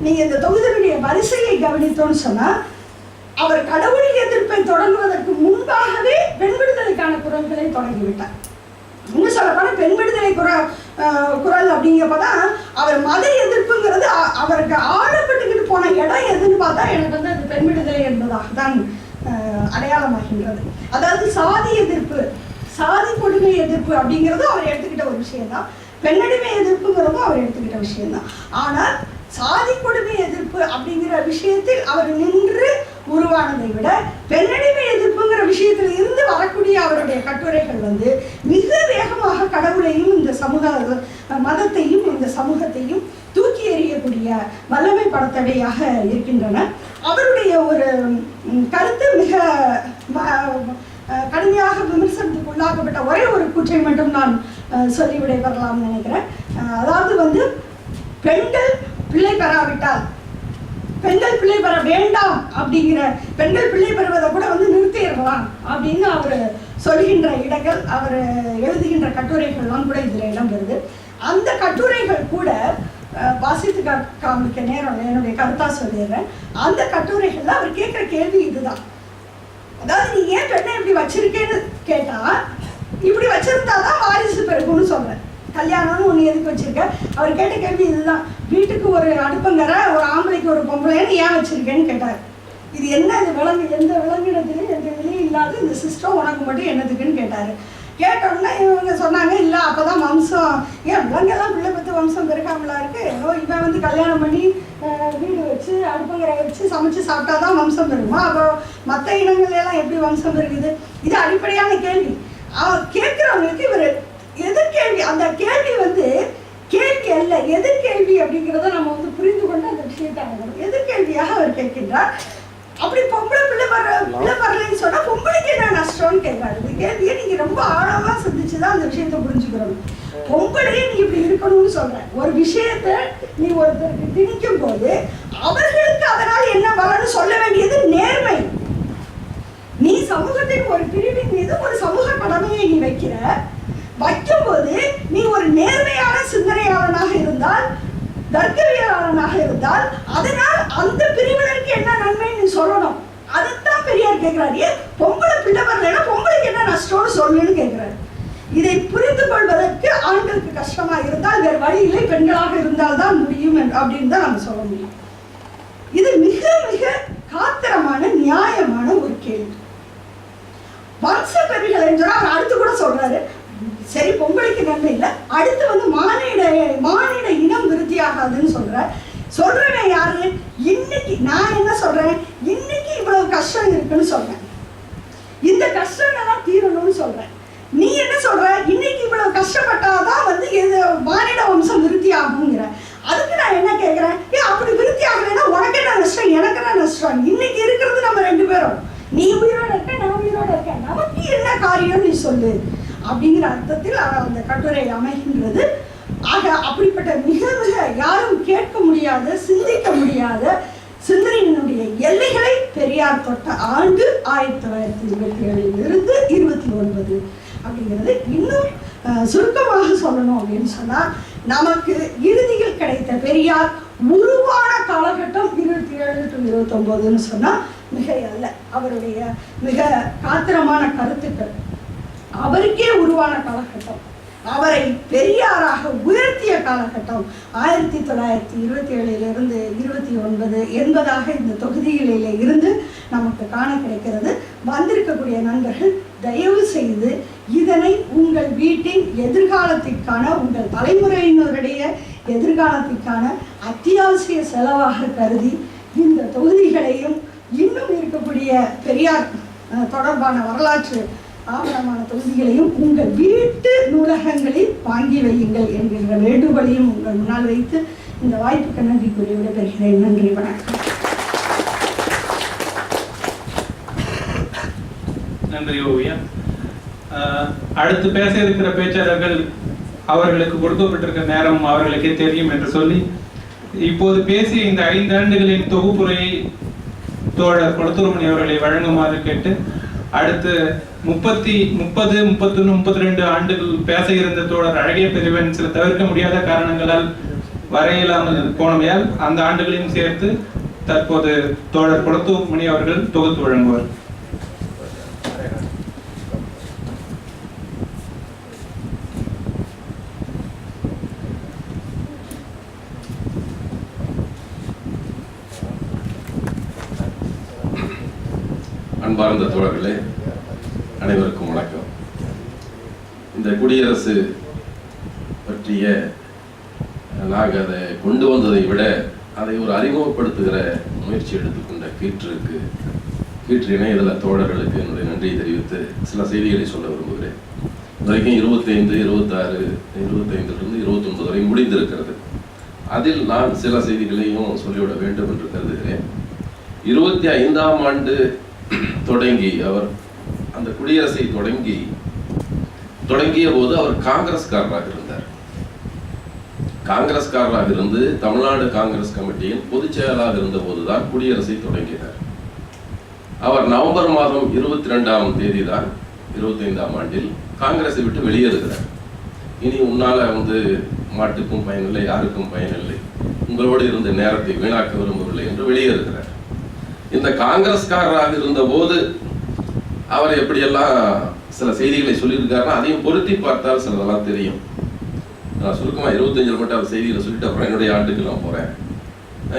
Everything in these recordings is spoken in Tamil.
நீங்க இந்த தொகுதியினுடைய வரிசையை கவனித்தோன்னு சொன்னா, அவர் கடவுள் எதிர்ப்பை தொடங்குவதற்கு முன்பாகவே பெண் விடுதலைக்கான குரல்களை தொடங்கிவிட்டார். இன்னும் சொல்லப்போனா பெண் விடுதலை குரல் அப்படிங்கப்பதான் அவர் மத எதிர்ப்புங்கிறது அவருக்கு ஆழப்பட்டுக்கிட்டு போன இடம் எதுன்னு பார்த்தா எனக்கு வந்து அது பெண் விடுதலை என்பதாக தான் அடையாளமாகின்றது. அதாவது சாதி எதிர்ப்பு, சாதி கொடுமை எதிர்ப்பு அப்படிங்கிறதும் அவர் எடுத்துக்கிட்ட ஒரு விஷயம்தான், பெண்ணடிமை எதிர்ப்புங்கிறதும் அவர் எடுத்துக்கிட்ட விஷயம்தான். ஆனால் சாதி கொடுமை எதிர்ப்பு அப்படிங்கிற விஷயத்தில் அவர் நின்று உருவானதை விட பெண்ணடிமை எதிர்ப்புங்கிற விஷயத்தில் இருந்து வரக்கூடிய அவருடைய கட்டுரைகள் வந்து மிக வேகமாக கடவுளையும் இந்த சமூக மதத்தையும் இந்த சமூகத்தையும் தூக்கி எறியக்கூடிய வல்லமை படத்தடையாக இருக்கின்றன. அவருடைய ஒரு கருத்து மிக கடுமையாக விமர்சனத்துக்கு உள்ளாக்கப்பட்ட ஒரே ஒரு கூற்றை மட்டும் நான் சொல்லிவிடை வரலாம்னு நினைக்கிறேன். அதாவது வந்து பெண்கள் பிள்ளை பெறாவிட்டால், பெண்கள் பிள்ளை பெற வேண்டாம் அப்படிங்கிற, பெண்கள் பிள்ளை பெறுவதை கூட வந்து நிறுத்திடலாம் அப்படின்னு அவர் சொல்கின்ற இடங்கள், அவர் எழுதுகின்ற கட்டுரைகள்லாம் கூட இதில் இடம் வருது. அந்த கட்டுரைகள் கூட வாசித்து காமிக்க நேரம் என்னுடைய கருத்தா சொல்லிடுறேன். அந்த கட்டுரைகள்ல அவர் கேட்குற கேள்வி இதுதான். அதாவது நீ ஏன் பெண்ணை இப்படி வச்சிருக்கேன்னு கேட்டா, இப்படி வச்சிருந்தாதான் வாரிசு பெருகும்னு சொல்றேன். கல்யாணம்னு ஒன்று எதுக்கு வச்சிருக்க? அவர் கேட்ட கேள்வி இதுதான். வீட்டுக்கு ஒரு அடுப்பங்கரை, ஒரு ஆம்பளைக்கு ஒரு பொம்பளைன்னு ஏன் வச்சிருக்கேன்னு கேட்டார். இது என்ன, இது விலங்கு, எந்த விலங்கினத்துலையும் எந்த இதுலையும் இல்லாத இந்த சிஸ்டம் உனக்கு மட்டும் என்னதுக்குன்னு கேட்டார். கேட்டோம்னா இவங்க சொன்னாங்க, இல்லை அப்போதான் வம்சம், ஏன் விலங்கெல்லாம் பிள்ளை பற்றி வம்சம் பெருகாமலா இருக்கு, இவன் வந்து கல்யாணம் பண்ணி வீடு வச்சு அடுப்பங்கரை வச்சு சமைச்சு சாப்பிட்டாதான் வம்சம் பெருகுமா, அப்போ மற்ற இனங்கள்லாம் எப்படி வம்சம் பெருகுது? இது அடிப்படையான கேள்வி. கேட்குறவங்களுக்கு இவர் எதிர்கேள்வி, அந்த கேள்வி வந்து கேள்வி அல்ல, எதிர்கேள்வி அப்படிங்கிறத நம்ம வந்து புரிந்து கொண்டு அந்த விஷயத்தை எதிர்கேள்வியாக அவர் கேட்கின்றார். அப்படி பொம்பளை பிள்ளை வரலன்னு சொன்னா பொம்பளைக்கு என்ன நஷ்டம்னு கேட்காரு. இந்த கேள்வியை நீங்க ரொம்ப ஆழமா சிந்திச்சுதான் அந்த விஷயத்தை புரிஞ்சுக்கிறோம். பொம்பளையே நீ இப்படி இருக்கணும்னு சொல்ற ஒரு விஷயத்த நீ ஒருத்தருக்கு திணிக்கும் போது அவர்களுக்கு அதனால் என்ன பலன்னு சொல்ல வேண்டியது நேர்மை. நீ சமூகத்தின் ஒரு பிரிவின் மீது ஒரு சமூக கடமையை நீ வைக்கும்போது நீ ஒரு நேர்மையான சிந்தனையாளனாக இருந்தால், தர்க்கவியலாளனாக இருந்தால், அதனால் அந்த பிரிவினருக்கு என்ன நன்மைன்னு சொல்லணும். அதைத்தான் பெரியார் கேட்கிறாரு. பொம்பளை பிள்ளை வரலைன்னா பொம்பளைக்கு என்ன நஷ்டம்னு சொல்லுன்னு கேட்கிறாரு. இதை புரிந்து கொள்வதற்கு ஆண்களுக்கு கஷ்டமா இருந்தால் வேறு வழி இல்லை, பெண்களாக இருந்தால் தான் முடியும் அப்படின்னு தான் நம்ம சொல்ல முடியும். இது மிக மிக காத்திரமான நியாயமான ஒரு கேள்வி. வம்ச பெருகல் என்றால் அடுத்து கூட சொல்றாரு, சரி பொம்பளைக்கு நன்மை இல்லை, அடுத்து வந்து மானிட இனம் விருத்தியாகாதுன்னு சொல்றேன் யாரு? இன்னைக்கு நான் என்ன சொல்றேன், இன்னைக்கு இவ்வளவு கஷ்டம் இருக்குன்னு சொல்றேன், இந்த கஷ்டங்கள்லாம் தீரணும்னு சொல்றேன். நீ என்ன சொல்ற, இன்னைக்கு இவ்வளவு கஷ்டப்பட்டாதான் வந்து மானிட வம்சம் விருத்தி ஆகுங்கிற. அதுக்கு நான் என்ன கேட்கிறேன், அப்படி விருத்தி ஆகலைன்னா உனக்கு என்ன நஷ்டம், எனக்கு என்ன நஷ்டம்? இன்னைக்கு இருக்கிறது நம்ம ரெண்டு பேரும், நீ உயிரோட இருக்க, நான் உயிரோட இருக்கேன், நமக்கு என்ன காரியம் நீ சொல்லு அப்படிங்கிற அர்த்தத்தில் அந்த கட்டுரை அமைகின்றது. ஆக அப்படிப்பட்ட மிக மிக யாரும் கேட்க முடியாத, சிந்திக்க முடியாத சிந்தனையினுடைய எல்லைகளை பெரியார் தொட்ட ஆண்டு 1927 29 அப்படிங்கிறது. இன்னும் சுருக்கமாக சொல்லணும் அப்படின்னு சொன்னா, நமக்கு இறுதியில் கிடைத்த பெரியார் உருவான காலகட்டம் 27 to 29 சொன்னா மிக அல்ல. அவருடைய மிக காத்திரமான கருத்துக்கள் அவருக்கே உருவான காலகட்டம், அவரை பெரியாராக உயர்த்திய காலகட்டம் 1927 29 என்பதாக இந்த தொகுதிகளில் இருந்து நமக்கு காண கிடைக்கிறது. வந்திருக்கக்கூடிய நண்பர்கள் தயவு செய்து இதனை உங்கள் வீட்டின் எதிர்காலத்திற்கான, உங்கள் தலைமுறையினருடைய எதிர்காலத்திற்கான அத்தியாவசிய செலவாக கருதி இந்த தொகுதிகளையும் இன்னும் இருக்கக்கூடிய பெரியார் தொடர்பான வரலாற்று ஆவணமான தொகுதிகளையும் உங்கள் வீட்டு நூலகங்களில் வாங்கி வையுங்கள் என்கின்ற வேண்டுகோளையும் உங்கள் முன்னால் வைத்து இந்த வாய்ப்புக்கு நன்றி கூறி விடைபெறுகிறேன். நன்றி, வணக்கம். நன்றி ஓவியா. அடுத்து பேச இருக்கிற பேச்சாளர்கள் அவர்களுக்கு கொடுக்கப்பட்டிருக்க நேரம் அவர்களுக்கே தெரியும் என்று சொல்லி இப்போது பேசிய இந்த 5 ஆண்டுகளின் தொகுப்புரையை தோழர் கொளத்தூர்மணி அவர்களை வழங்குமாறு கேட்டு, அடுத்து 30, 31, 32 ஆண்டுகள் பேச இருந்த தோழர் அழகிய பெரியவன் சில தவிர்க்க முடியாத காரணங்களால் வர இயலாமல் போனமையால் அந்த ஆண்டுகளையும் சேர்த்து தற்போது தோழர் குளத்தூர்மணி அவர்கள் தொகுத்து வழங்குவார். அன்பார்ந்த தோழர்களே, அனைவருக்கும் வணக்கம். இந்த குடியரசு பற்றிய நாங்கள் அதை கொண்டு வந்ததை விட அதை ஒரு அறிமுகப்படுத்துகிற முயற்சி எடுத்துக்கொண்ட கீற்று இணையதள தோழர்களுக்கு என்னுடைய நன்றியை தெரிவித்து சில செய்திகளை சொல்ல விரும்புகிறேன். வரைக்கும் 25, 26, 25லிருந்து 29 வரை முடிந்திருக்கிறது. அதில் நான் சில செய்திகளையும் சொல்லிவிட வேண்டும் என்று கருதுகிறேன். 25ஆம் ஆண்டு தொடங்கி அவர் அந்த குடியரசை தொடங்கிய போது அவர் காங்கிரஸ்காரராக இருந்தார். காங்கிரஸ்காரராக இருந்து தமிழ்நாடு காங்கிரஸ் கமிட்டியின் பொதுச் செயலாளராக இருந்த போதுதான் குடியரசை தொடங்கினார். அவர் நவம்பர் மாதம் 22ஆம் தேதி தான் 25ஆம் ஆண்டில் காங்கிரஸை விட்டு வெளியேறுகிறார். இனி உன்னால மாட்டுக்கும் பயனில்லை, யாருக்கும் பயனில்லை, உங்களோடு இருந்த நேரத்தை வீணாக்க விரும்பவில்லை என்று வெளியேறுகிறார். இந்த காங்கிரஸ்காரராக இருந்த போது அவர் எப்படியெல்லாம் சில செய்திகளை சொல்லியிருக்காருன்னா அதையும் பொருத்தி பார்த்தால் சிலதெல்லாம் தெரியும். நான் சுருக்கமாக 25 மட்டும் அந்த செய்திகளை சொல்லிட்டு அப்புறம் என்னுடைய ஆண்டுக்கு நான் போறேன்.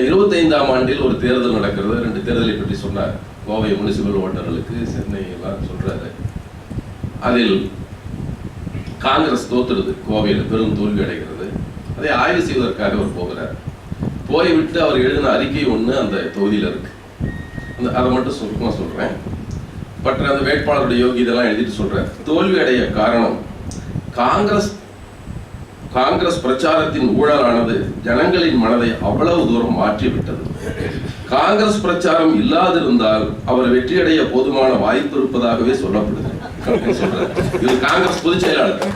25ஆம் ஆண்டில் ஒரு தேர்தல் நடக்கிறது. 2 தேர்தலை பற்றி சொன்னார். கோவை முனிசிபல் ஓட்டர்களுக்கு, சென்னை எல்லாம் சொல்றாரு. அதில் காங்கிரஸ் தோத்துடுது, கோவையில் பெரும் தோல்வி அடைகிறது. அதை ஆய்வு செய்வதற்காக அவர் போகிறார். போய்விட்டு அவர் எழுதின அறிக்கை ஒன்று அந்த தொகுதியில் இருக்கு. அதை மட்டும் சுருக்கமாக சொல்றேன். பற்ற அந்த வேட்பாளருடைய யோகி இதெல்லாம் எழுதிட்டு சொல்றார். தோல்வி அடைய காரணம் காங்கிரஸ் பிரச்சாரத்தின் ஊழலானது ஜனங்களின் மனதை அவ்வளவு தூரம் மாற்றிவிட்டது. காங்கிரஸ் பிரச்சாரம் இல்லாதிருந்தால் அவர் வெற்றியடைய போதுமான வாய்ப்பு இருப்பதாகவே சொல்லப்படுது. சொல்றாரு. இவர் காங்கிரஸ் பொதுச் செயலாளர்.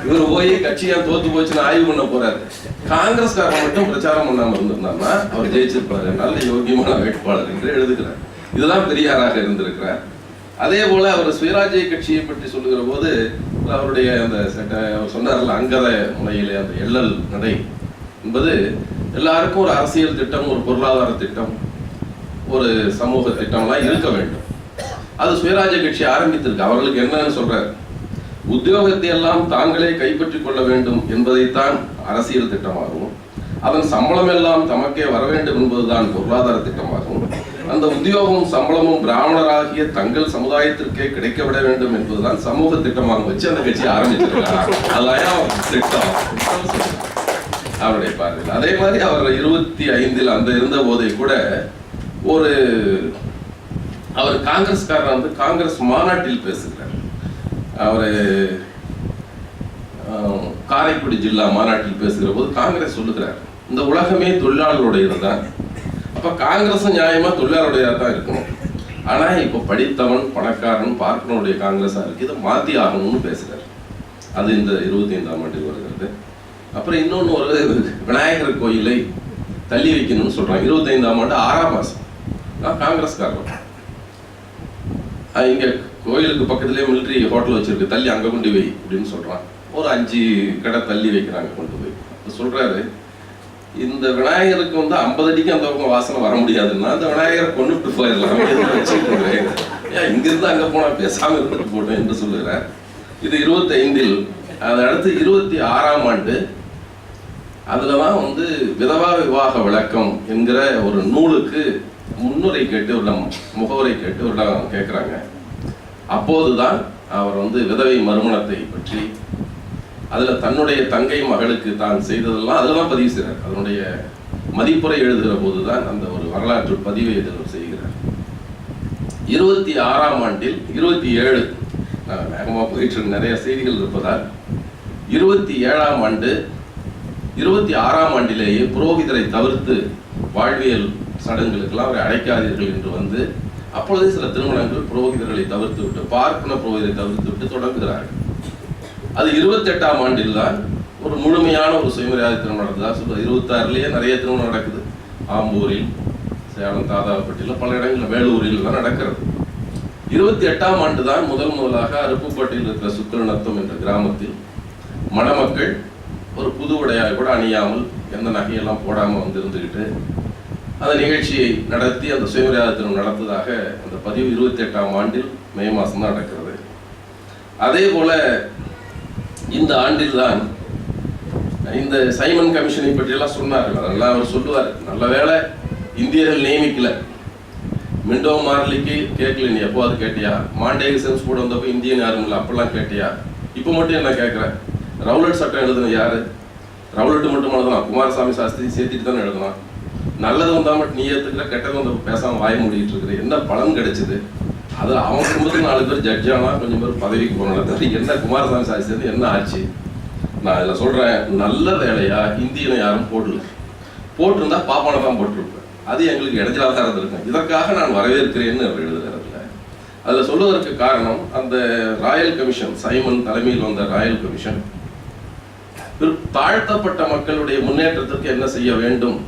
இவர் போய் கட்சியா தோத்து போச்சுன்னு ஆய்வு பண்ண போறாரு. காங்கிரஸ்காரர் மட்டும் பிரச்சாரம் பண்ணாம இருந்திருந்தாருன்னா அவர் ஜெயிச்சிருப்பாரு. நல்ல யோகியமான வேட்பாளர் என்று எழுதுகிறார். இதுதான் பெரியாராக இருந்திருக்கிறார். அதே போல அவர் சுயராஜ்ய கட்சியை பற்றி சொல்லுகிற போது அவருடைய அந்த அவர் சொன்னார்ல, அங்கத முறையிலே அந்த எள்ளல் நடை என்பது எல்லாருக்கும் ஒரு அரசியல் திட்டம், ஒரு பொருளாதார திட்டம், ஒரு சமூக திட்டம்லாம் இருக்க வேண்டும். அது சுயராஜ்ய கட்சி ஆரம்பித்திருக்கு. அவர்களுக்கு என்னன்னு சொல்றாரு, உத்தியோகத்தை எல்லாம் தாங்களே கைப்பற்றிக் கொள்ள வேண்டும் என்பதைத்தான் அரசியல் திட்டமாகவும், அதன் சம்பளம் எல்லாம் தமக்கே வர வேண்டும் என்பதுதான் பொருளாதார திட்டமாகவும், அந்த உத்தியோகமும் சம்பளமும் பிராமணராகிய தங்கள் சமுதாயத்திற்கே கிடைக்கப்பட வேண்டும் என்பதுதான் சமூக திட்டமாக வச்சு அந்த கட்சி ஆரம்பிச்சிருக்காங்க. அதெல்லாம் திட்டம் அவருடைய பார்வையில். அதே மாதிரி அவர் 25 அந்த இருந்த போதை கூட அவர் காங்கிரஸ்காரர் காங்கிரஸ் மாநாட்டில் பேசுகிறார். அவர் காரைக்குடி ஜில்லா மாநாட்டில் பேசுகிற போது காங்கிரஸ் சொல்லுகிறார், இந்த உலகமே தொழிலாளர்களுடையது தான். அப்ப காங்கிரஸ் நியாயமா தொழிலாளருடையதா தான் இருக்கணும். ஆனா இப்ப படித்தவன் பணக்காரன் பார்க்கனுடைய காங்கிரஸா இருக்கு, இதை மாத்தி ஆகணும்னு பேசுறாரு. அது இந்த 25ஆம் ஆண்டில் வருகிறது. அப்புறம் இன்னொன்னு, ஒரு விநாயகர் கோயிலை தள்ளி வைக்கணும்னு சொல்றாங்க. 25ஆம் ஆண்டு 6ஆம் மாசம். காங்கிரஸ்காரர் இங்க கோயிலுக்கு பக்கத்திலே மிலிட்டரி ஹோட்டல் வச்சிருக்கு, தள்ளி அங்க கொண்டு வை அப்படின்னு சொல்றான். ஒரு 5 கடை தள்ளி வைக்கிறாங்க கொண்டு போய். சொல்றாரு, இந்த விநாயகருக்கு 50 அடிக்கு அந்த பக்கம் வாசனை வர முடியாதுன்னா அந்த விநாயகரை கொண்டுட்டு போயிடலாம், ஏன் இங்கிருந்து அங்க போனா பேசாம இருந்துட்டு போட்டோம் என்று சொல்லுகிறார். இது 25. அதை அடுத்து 26ஆம் ஆண்டு அதுலதான் விதவா விவாக விளக்கம் என்கிற ஒரு நூலுக்கு முன்னுரை கேட்டு ஒரு முகவரை கேட்டு ஒரு கேட்கிறாங்க. அப்போதுதான் அவர் விதவை மறுமணத்தை பற்றி, அதுல தன்னுடைய தங்கை மகளுக்கு தான் செய்ததெல்லாம் அதெல்லாம் பதிவு செய்கிறார். அதனுடைய மதிப்புரை எழுதுகிற போதுதான் அந்த ஒரு வரலாற்று பதிவை இதில் செய்கிறார். 26ஆம் ஆண்டில் 27 வேகமா போயிட்டு நிறைய செய்திகள் இருப்பதால் 27ஆம் ஆண்டு 26ஆம் ஆண்டிலேயே புரோகிதரை தவிர்த்து வாழ்வியல் சடங்குகளுக்கெல்லாம் அவரை அழைக்காதீர்கள் என்று அப்பொழுதே சில திருமணங்கள் புரோகிதர்களை தவிர்த்து விட்டு, பார்ப்பன புரோகிதரை தவிர்த்து விட்டு தொடங்குகிறார்கள். அது 28ஆம் ஆண்டில் தான் ஒரு முழுமையான ஒரு சுயமரியாதை திருமணம் நடந்ததா சொல்ற. 26லயே நிறைய திருமணம் நடக்குது. ஆம்பூரில், சேலம், தாதாப்பட்டியில், பல இடங்களில், வேலூரில் எல்லாம் நடக்கிறது. 28ஆம் ஆண்டு தான் முதலாக அருப்புக்கோட்டையில் இருக்கிற சுக்கரநத்தம் என்ற கிராமத்தில் மணமக்கள் ஒரு புது உடையாக கூட அணியாமல் எந்த நகையெல்லாம் போடாமல் வந்து இருந்துக்கிட்டு அந்த நிகழ்ச்சியை நடத்தி அந்த சுயமரியாதை தினம் நடந்ததாக அந்த பதிவு 28ஆம் ஆண்டில் மே மாதம் தான் நடக்கிறது. அதே போல இந்த ஆண்டில் தான் இந்த சைமன் கமிஷனை பற்றியெல்லாம் சொன்னார்கள். அதெல்லாம் அவர் சொல்லுவார், நல்ல வேளை இந்தியர்கள் நியமிக்கல. மிண்டோ மார்லிக்கு கேட்கல, நீ எப்போது கேட்டியா? மாண்டேக சென்ஸ் கூட வந்தப்போ இந்தியன் யாரும் இல்லை, அப்பெல்லாம் கேட்டியா? இப்போ மட்டும் என்ன கேட்குறேன்? ரவுலட் சட்டம் எழுதுன யாரு? ரவுலட்டு மட்டும் எழுதலாம், குமாரசாமி சாஸ்திரி சேர்த்துட்டு தானே எழுதலாம். நல்லது வந்தால் மட்டும் நீ ஏற்றுக்கிற, கெட்டது வந்த பேசாமல் வாய மூடிட்டு இருக்கிற, என்ன பலன் கிடைச்சிது? அதில் அவன் குடும்பத்துக்கு 4 பேர் ஜட்ஜானா, கொஞ்சம் பேர் பதவிக்கு போனாலும் என்ன குமாரசாமி சாஸ்திரி என்ன ஆச்சு? நான் இதில் சொல்கிறேன், நல்ல வேலையா இந்தியனை யாரும் போட்டிருந்தா பாப்பானை தான் போட்டிருப்பேன். அது எங்களுக்கு இடைஞ்சலாக தான் இருந்திருக்கும். இதற்காக நான் வரவேற்கிறேன்னு அவர் எழுதுகிறதுல அதில் சொல்வதற்கு காரணம், அந்த ராயல் கமிஷன், சைமன் தலைமையில் வந்த ராயல் கமிஷன் தாழ்த்தப்பட்ட மக்களுடைய முன்னேற்றத்திற்கு என்ன செய்ய வேண்டும்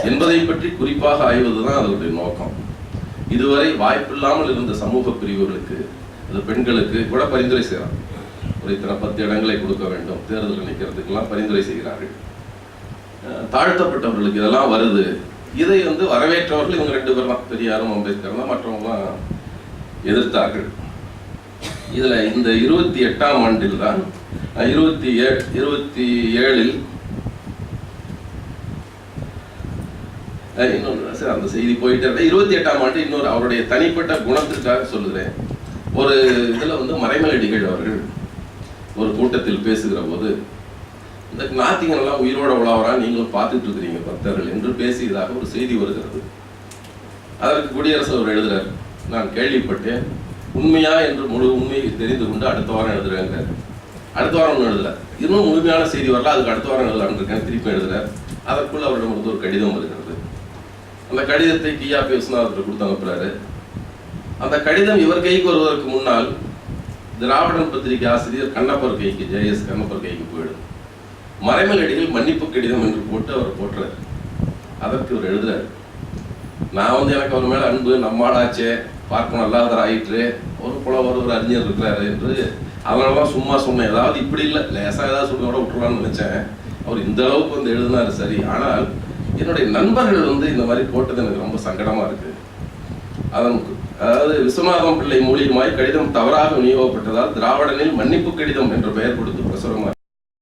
என்பதை பற்றி குறிப்பாக ஆய்வதுதான் அதனுடைய நோக்கம். இதுவரை வாய்ப்பில்லாமல் இருந்த சமூக பிரிவுகளுக்கு, அது பெண்களுக்கு கூட பரிந்துரை செய்கிறார். ஒரு இத்தனை 10 இடங்களை கொடுக்க வேண்டும், தேர்தல் நிற்கிறதுக்கெல்லாம் பரிந்துரை செய்கிறார்கள். தாழ்த்தப்பட்டவர்களுக்கு இதெல்லாம் வருது. இதை வரவேற்றவர்கள் இவங்க 2 பேர் தான், பெரியாரும் அம்பேத்கர் தான். மற்றவங்களாம் எதிர்த்தார்கள். இதுல இந்த 28ஆம் ஆண்டில் தான் 27இல் இன்னொன்று சார், அந்த செய்தி போயிட்டு 28ஆம் ஆண்டு இன்னொரு அவருடைய தனிப்பட்ட குணத்திற்காக சொல்லுகிறேன். ஒரு இதுல மறைமலடிகள் அவர்கள் ஒரு கூட்டத்தில் பேசுகிற போது, இந்த நாத்திகன் எல்லாம் உயிரோட உழவரா நீங்களும் பார்த்துட்டு இருக்கிறீங்க பக்தர்கள் என்று பேசியதாக ஒரு செய்தி வருகிறது. அதற்கு குடியரசு அவர் எழுதுறார், நான் கேள்விப்பட்டேன், உண்மையா என்று முழு உண்மையை தெரிந்து கொண்டு அடுத்த வாரம் எழுதுறேங்க. அடுத்த வாரம் ஒன்று எழுதுறார், இன்னும் முழுமையான செய்தி வரல, அதுக்கு அடுத்த வாரம் எழுதலான்னு இருக்கேன், திருப்பி எழுதுறார். அதற்குள்ள அவரிடம் ஒரு கடிதம் வருகிறது. அந்த கடிதத்தை கியாபி விஸ்வநாதர் கொடுத்து அனுப்புறாரு. அந்த கடிதம் இவர் கைக்கு வருவதற்கு முன்னால் திராவிடன் பத்திரிகை ஆசிரியர் கண்ணப்பர் கைக்கு, ஜேஎஸ் கண்ணப்பர் கைக்கு போயிடும். மறைமலடிகள் மன்னிப்பு கடிதம் என்று போட்டு அவர் போட்டுறார். அதற்கு இவர் எழுதுறாரு, நான் எனக்கு அவர் மேல அன்பு, நம்மாடாச்சே, பார்க்க நல்லாதர் ஆயிற்று, ஒரு புலவர் ஒரு அறிஞர் இருக்கிறாரு என்று அதனாலதான் சும்மா சொன்னேன். ஏதாவது இப்படி இல்லை, லேசா ஏதாவது சொல்ல கூட விட்டுருவான்னு நினைச்சேன். அவர் இந்த அளவுக்கு எழுதினாரு சரி. ஆனால் என்னுடைய நண்பர்கள் இந்த மாதிரி போட்டது எனக்கு ரொம்ப சங்கடமா இருக்கு. அதாவது விஸ்வநாதம் பிள்ளை மூலியமாய் கடிதம் தவறாக விநியோகப்பட்டதால் திராவிடனில் மன்னிப்பு கடிதம் என்ற பெயர் கொடுத்து பிரசுரமாக